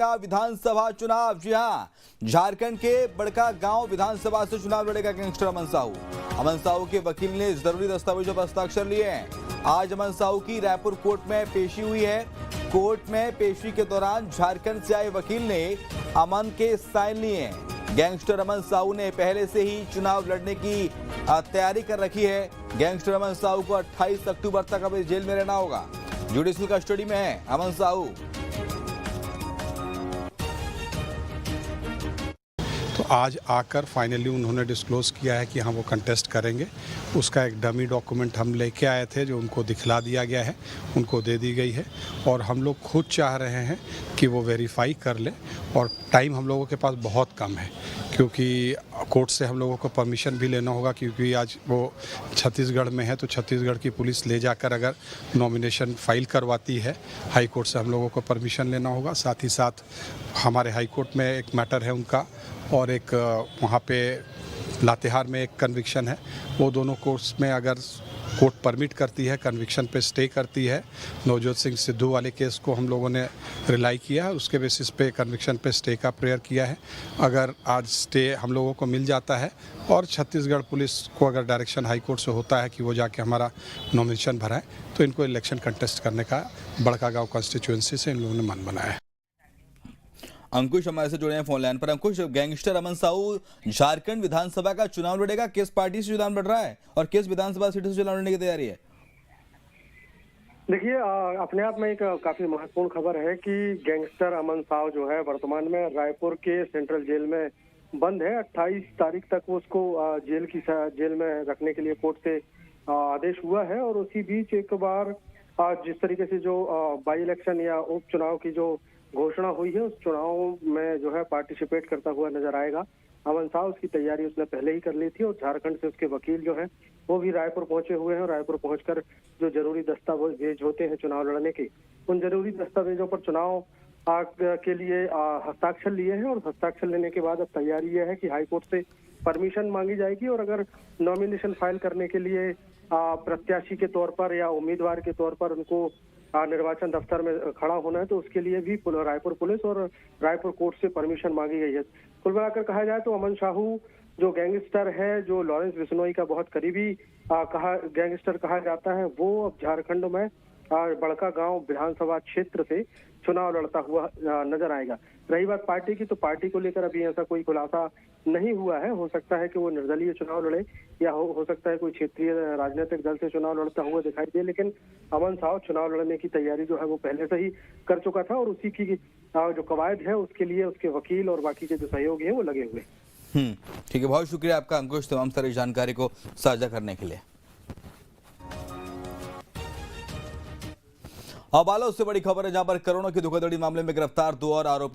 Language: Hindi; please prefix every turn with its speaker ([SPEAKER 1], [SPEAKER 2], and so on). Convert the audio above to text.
[SPEAKER 1] विधानसभा चुनाव। जी हां, झारखंड के बड़का गांव विधानसभा से चुनाव लड़ेगा गैंगस्टर अमन साहू। अमन साहू के वकील ने जरूरी दस्तावेजों पर हस्ताक्षर लिए हैं। आज अमन साहू की रायपुर कोर्ट में पेशी हुई है। कोर्ट में पेशी के दौरान झारखंड से आए वकील ने अमन के साइन लिए हैं। गैंगस्टर अमन साहू ने पहले से ही चुनाव लड़ने की तैयारी कर रखी है। गैंगस्टर अमन साहू को 28 अक्टूबर तक अब जेल में रहना होगा। जुडिशियल कस्टडी में है अमन साहू।
[SPEAKER 2] तो आज आकर फाइनली उन्होंने डिस्क्लोज किया है कि हाँ वो कंटेस्ट करेंगे। उसका एक डमी डॉक्यूमेंट हम लेके आए थे जो उनको दिखला दिया गया है, उनको दे दी गई है। और हम लोग खुद चाह रहे हैं कि वो वेरीफाई कर ले। और टाइम हम लोगों के पास बहुत कम है क्योंकि कोर्ट से हम लोगों को परमिशन भी लेना होगा, क्योंकि आज वो छत्तीसगढ़ में है तो छत्तीसगढ़ की पुलिस ले जाकर अगर नॉमिनेशन फाइल करवाती है, हाई कोर्ट से हम लोगों को परमिशन लेना होगा। साथ ही साथ हमारे हाई कोर्ट में एक मैटर है उनका, और एक वहाँ पे लातेहार में एक कन्विक्शन है। वो दोनों कोर्ट्स में अगर कोर्ट परमिट करती है, कन्विक्शन पे स्टे करती है। नवजोत सिंह सिद्धू वाले केस को हम लोगों ने रिलाई किया है, उसके बेसिस पे कन्विक्शन पे स्टे का प्रेयर किया है। अगर आज स्टे हम लोगों को मिल जाता है और छत्तीसगढ़ पुलिस को अगर डायरेक्शन हाई कोर्ट से होता है कि वो जाके हमारा नॉमिनेशन भराए, तो इनको इलेक्शन कंटेस्ट करने का बड़का गाँव कंस्टिट्यूएंसी से इन लोगों ने मन बनाया है।
[SPEAKER 1] अंकुश हमारे से जुड़े हैं फोन लाइन पर। अंकुश, गैंगस्टर अमन साहू झारखंड विधानसभा का चुनाव लड़ेगा। किस पार्टी से चुनाव लड़ रहा है और किस विधानसभा सीट से चुनाव लड़ने की तैयारी है?
[SPEAKER 3] देखिए, अपने आप में एक काफी महत्वपूर्ण खबर है कि गैंगस्टर अमन साहू जो है वर्तमान में रायपुर के सेंट्रल जेल में बंद है। 28 तारीख तक वो उसको जेल में रखने के लिए कोर्ट से आदेश हुआ है। और उसी बीच एक बार जिस तरीके से जो बाई इलेक्शन या उपचुनाव की जो घोषणा हुई है, उस चुनाव में जो है पार्टिसिपेट करता हुआ नजर आएगा अमन साहू। उसकी तैयारी उसने पहले ही कर ली थी और झारखंड से उसके वकील जो हैं वो भी रायपुर पहुंचे हुए हैं। और रायपुर पहुंचकर जो जरूरी दस्तावेज होते हैं चुनाव लड़ने के, उन जरूरी दस्तावेजों पर चुनाव के लिए हस्ताक्षर लिए हैं। और हस्ताक्षर लेने के बाद अब तैयारी यह है कि हाईकोर्ट से परमिशन मांगी जाएगी। और अगर नॉमिनेशन फाइल करने के लिए प्रत्याशी के तौर पर या उम्मीदवार के तौर पर उनको निर्वाचन दफ्तर में खड़ा होना है, तो उसके लिए भी रायपुर पुलिस और रायपुर कोर्ट से परमिशन मांगी गई है। कुल मिलाकर कहा जाए तो अमन साहू जो गैंगस्टर है, जो लॉरेंस बिश्नोई का बहुत करीबी गैंगस्टर कहा जाता है, वो अब झारखंड में बड़का गांव विधानसभा क्षेत्र से चुनाव लड़ता हुआ नजर आएगा। रही बात पार्टी की, तो पार्टी को लेकर अभी ऐसा कोई खुलासा नहीं हुआ है। हो सकता है कि वो निर्दलीय चुनाव लड़े या हो सकता है कोई क्षेत्रीय राजनीतिक दल से चुनाव लड़ता हुआ दिखाई दे। लेकिन अमन साहू चुनाव लड़ने की तैयारी जो है वो पहले से ही कर चुका था और उसी की जो कवायद है उसके लिए उसके वकील और बाकी के जो सहयोगी हैं वो लगे हुए।
[SPEAKER 1] ठीक है, बहुत शुक्रिया आपका अंकुश, तमाम सारी जानकारी को साझा करने के लिए। अब आलो उससे बड़ी खबर है, जहां पर करोड़ों की धोखाधड़ी मामले में गिरफ्तार 2 और आरोपियों